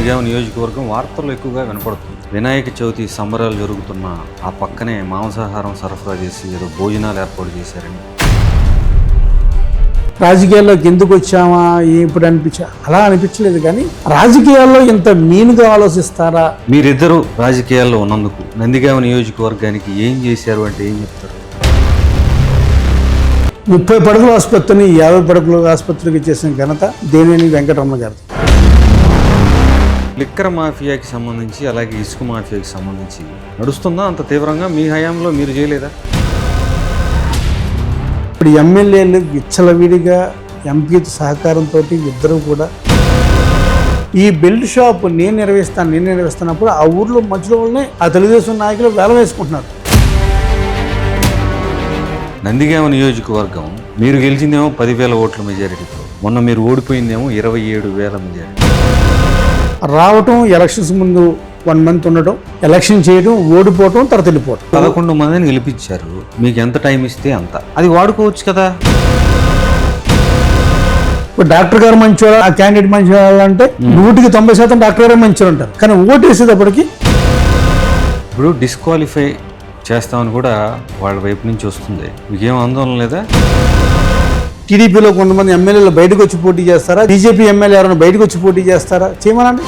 నందిగామ నియోజకవర్గం వార్తల్లో ఎక్కువగా వినపడుతుంది. వినాయక చవితి సంబరాలు జరుగుతున్న ఆ పక్కనే మాంసాహారం సరఫరా చేసి ఏదో భోజనాలు ఏర్పాటు చేశారని. రాజకీయాల్లోకి ఎందుకు వచ్చామా ఇప్పుడు అలా అనిపించలేదు, కానీ రాజకీయాల్లో ఇంత మీనుగా ఆలోచిస్తారా? మీరిద్దరూ రాజకీయాల్లో ఉన్నందుకు నందిగామ నియోజకవర్గానికి ఏం చేశారు అంటే ఏం చెప్తారు? 30 పడకల ఆసుపత్రిని 50 పడకల ఆసుపత్రికి చేసిన ఘనత దేవినేని వెంకటరమణ గారు. లిక్కర్ మాఫియాకి సంబంధించి అలాగే ఇసుక మాఫియాకి సంబంధించి నడుస్తుందా అంత తీవ్రంగా? మీ హయాంలో మీరు చేయలేదా? ఇప్పుడు ఎమ్మెల్యేలు విచ్చలవిడిగా ఎంపీతో సహకారంతో ఇద్దరు కూడా ఈ బెల్ట్ షాప్ నేను నిర్వహిస్తున్నప్పుడు ఆ ఊర్లో మధ్యలో వాళ్ళని ఆ తెలుగుదేశం నాయకులు వేల వేసుకుంటున్నారు. నందిగామ నియోజకవర్గం మీరు గెలిచిందేమో 10,000 ఓట్ల మెజారిటీతో, మొన్న మీరు ఓడిపోయిందేమో 27,000 మెజారిటీ. రావటం, ఎలక్షన్స్ ముందు 1 month ఉండటం, ఎలక్షన్ చేయడం, ఓడిపోవటం, తర్వాత వెళ్ళిపోవటం. 11 మందిని గెలిపించారు. మీకు ఎంత టైం ఇస్తే అంత, అది వాడుకోవచ్చు కదా. ఇప్పుడు డాక్టర్ గారు మంచివాళ్ళు, ఆ క్యాండిడేట్ మంచివాళ్ళు అంటే 100% డాక్టర్ గారు మంచివాళ్ళు అంటారు, కానీ ఓటు వేసేటప్పటికి ఇప్పుడు డిస్క్వాలిఫై చేస్తామని కూడా వాళ్ళ వైపు నుంచి వస్తుంది. మీకేం ఆందోళన లేదా? టీడీపీలో కొంతమంది ఎమ్మెల్యేలు బయటకు వచ్చి పోటీ చేస్తారా? బీజేపీ ఎమ్మెల్యే ఎవరైనా బయటకు వచ్చి పోటీ చేస్తారా? చేయమనండి.